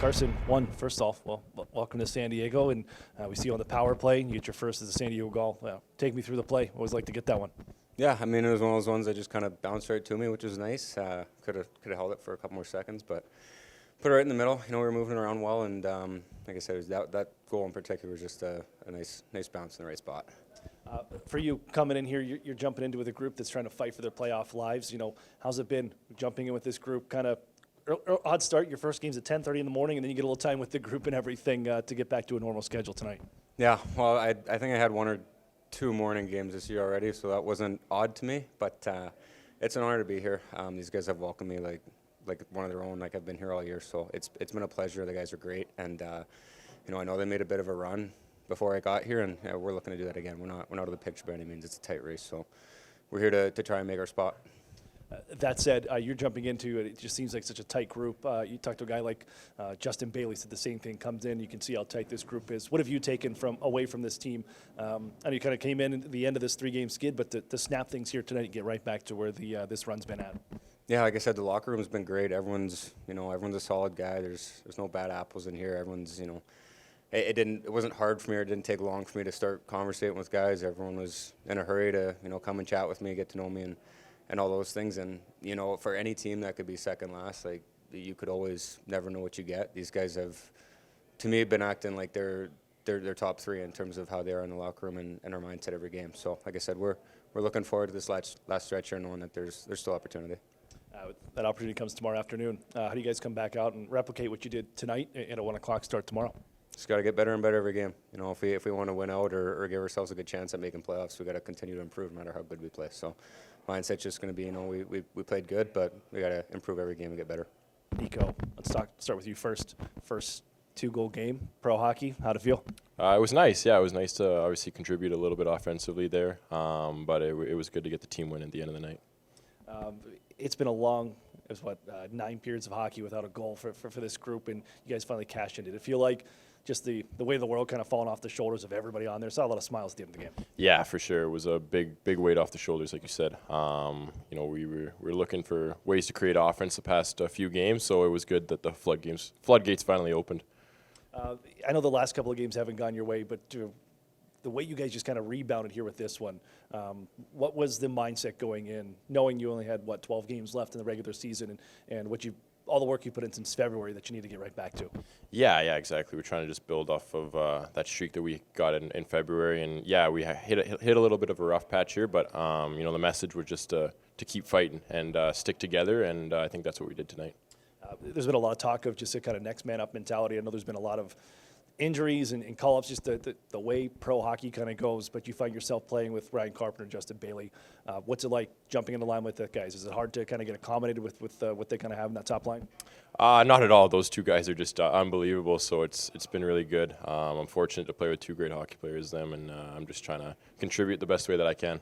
Carsen, first off, welcome to San Diego, and we see you on the power play. You get your first as a San Diego Gull. Take me through the play. Always like to get that one. Yeah, I mean, it was one of those ones that just kind of bounced right to me, which was nice. Could have held it for a couple more seconds, but put it right in the middle. You know, we were moving around well, and like I said, it was that goal in particular was just a nice bounce in the right spot. For you coming in here, you're jumping into with a group that's trying to fight for their playoff lives. You know, how's it been jumping in with this group? Kind of odd start. Your first game's at 10:30 in the morning, and then you get a little time with the group and everything to get back to a normal schedule tonight. Yeah, well, I think I had one or two morning games this year already, so that wasn't odd to me. But it's an honor to be here. These guys have welcomed me like one of their own. Like I've been here all year, so it's been a pleasure. The guys are great, and you know, I know they made a bit of a run before I got here, and we're looking to do that again. We're not out of the picture by any means. It's a tight race, so we're here to try and make our spot. That said, you're jumping into it. It just seems like such a tight group. You talk to a guy like Justin Bailey, said the same thing. Comes in, you can see how tight this group is. What have you taken away from this team? I know you kind of came in at the end of this 3-game skid, but to snap things here tonight and get right back to where this run's been at. Yeah, like I said, the locker room's been great. Everyone's a solid guy. There's no bad apples in here. Everyone's It wasn't hard for me, or it didn't take long for me to start conversating with guys. Everyone was in a hurry to come and chat with me, get to know me, and all those things. And for any team that could be second last, like, you could always never know what you get. These guys have, to me, been acting like they're top 3 in terms of how they are in the locker room and our mindset every game. So, like I said, we're looking forward to this last stretch here, knowing that there's still opportunity. That opportunity comes tomorrow afternoon. How do you guys come back out and replicate what you did tonight at a 1 o'clock start tomorrow? Just got to get better and better every game. If we want to win out or give ourselves a good chance at making playoffs, we got to continue to improve no matter how good we play. So, mindset's just going to be, we played good, but we got to improve every game and get better. Nico, let's start with you first. First 2-goal game, pro hockey. How'd it feel? It was nice. Yeah, it was nice to obviously contribute a little bit offensively there, but it was good to get the team win at the end of the night. It's been a long. It was 9 periods of hockey without a goal for this group, and you guys finally cashed in. Did it feel like just the way the world kind of falling off the shoulders of everybody on there? Saw a lot of smiles at the end of the game. Yeah, for sure. It was a big weight off the shoulders, like you said. We were looking for ways to create offense the past few games, so it was good that the floodgates finally opened. I know the last couple of games haven't gone your way, but the way you guys just kind of rebounded here with this one, what was the mindset going in, knowing you only had 12 games left in the regular season, and all the work you put in since February that you need to get right back to? Yeah, exactly. We're trying to just build off of that streak that we got in February, and yeah, we hit a little bit of a rough patch here, but the message was just to keep fighting and stick together, and I think that's what we did tonight. There's been a lot of talk of just a kind of next man up mentality. I know there's been a lot of injuries and call-ups, just the way pro hockey kind of goes, but you find yourself playing with Ryan Carpenter and Justin Bailey. What's it like jumping in the line with the guys? Is it hard to kind of get accommodated with what they kind of have in that top line? Not at all. Those two guys are just unbelievable, so it's been really good. I'm fortunate to play with 2 great hockey players, them, and I'm just trying to contribute the best way that I can.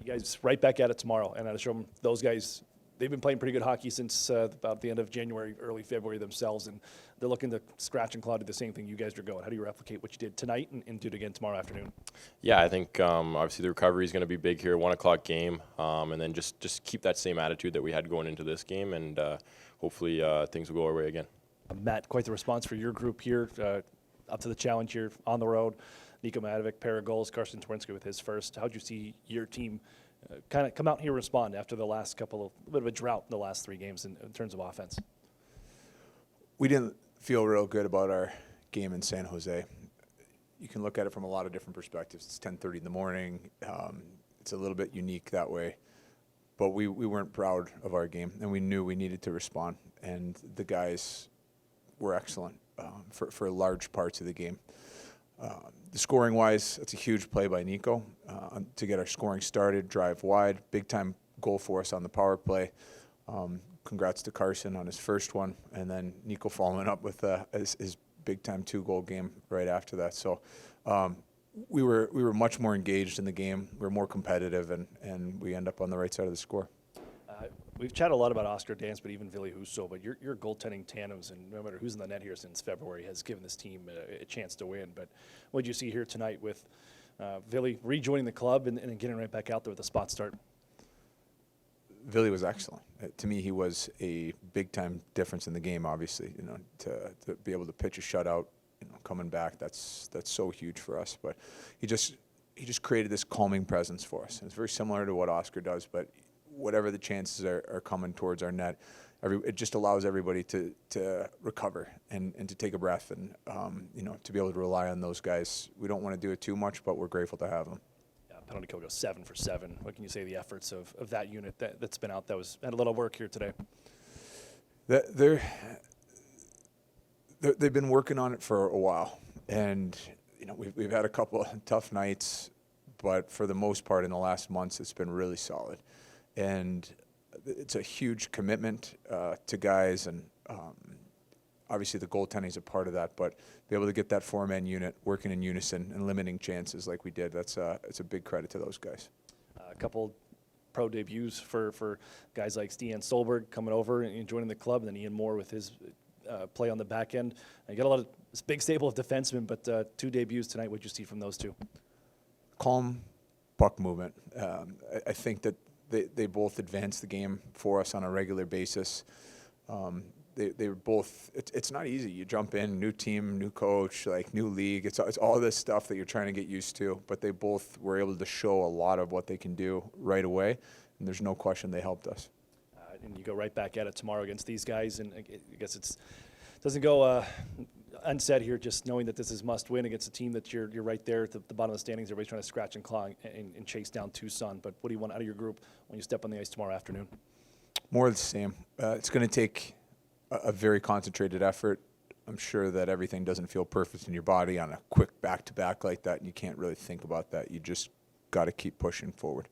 You guys right back at it tomorrow, and I'll show them those guys. They've been playing pretty good hockey since about the end of January, early February themselves, and they're looking to scratch and claw to the same thing you guys are going. How do you replicate what you did tonight and do it again tomorrow afternoon? Yeah, I think obviously the recovery is going to be big here, 1 o'clock game, and then just keep that same attitude that we had going into this game, and hopefully things will go our way again. Matt, quite the response for your group here, up to the challenge here on the road. Nico Myatovic, pair of goals, Carsen Twarynski with his first. How'd you see your team kind of come out here and respond after the last a bit of a drought in the last 3 games in terms of offense? We didn't feel real good about our game in San Jose. You can look at it from a lot of different perspectives. It's 10:30 in the morning. It's a little bit unique that way. But we weren't proud of our game, and we knew we needed to respond. And the guys were excellent for large parts of the game. The scoring-wise, it's a huge play by Nico to get our scoring started, drive wide, big-time goal for us on the power play. Congrats to Carsen on his first one, and then Nico following up with his big-time 2-goal game right after that. So we were much more engaged in the game. We were more competitive, and we end up on the right side of the score. We've chatted a lot about Oscar Dance, but even Ville Husso. But your goaltending tandems, and no matter who's in the net here since February, has given this team a chance to win. But what did you see here tonight with Ville rejoining the club and getting right back out there with a spot start? Ville was excellent. To me, he was a big-time difference in the game. Obviously, to be able to pitch a shutout, coming back, that's so huge for us. But he just created this calming presence for us. And it's very similar to what Oscar does. But whatever the chances are coming towards our net, it just allows everybody to recover and to take a breath and to be able to rely on those guys. We don't want to do it too much, but we're grateful to have them. Penalty kill goes 7 for 7. What can you say of the efforts of that unit that's been out? That had a little work here today. They've been working on it for a while, and we've had a couple of tough nights, but for the most part in the last months it's been really solid, and it's a huge commitment to guys, and obviously the goaltending is a part of that, but be able to get that 4-man unit working in unison and limiting chances like we did, it's a big credit to those guys. A couple pro debuts for guys like Stian Solberg coming over and joining the club, and then Ian Moore with his play on the back end. You got a lot of this big stable of defensemen, but 2 debuts tonight. What'd you see from those 2? Calm puck movement. I think that they both advance the game for us on a regular basis. They were both. It's not easy. You jump in, new team, new coach, like new league. It's all this stuff that you're trying to get used to. But they both were able to show a lot of what they can do right away, and there's no question they helped us. And you go right back at it tomorrow against these guys, and I guess it doesn't go unsaid here. Just knowing that this is must win against a team that you're right there at the bottom of the standings. Everybody's trying to scratch and claw and chase down Tucson. But what do you want out of your group when you step on the ice tomorrow afternoon? More of the same. It's going to take a very concentrated effort. I'm sure that everything doesn't feel perfect in your body on a quick back-to-back like that, and you can't really think about that. You just got to keep pushing forward.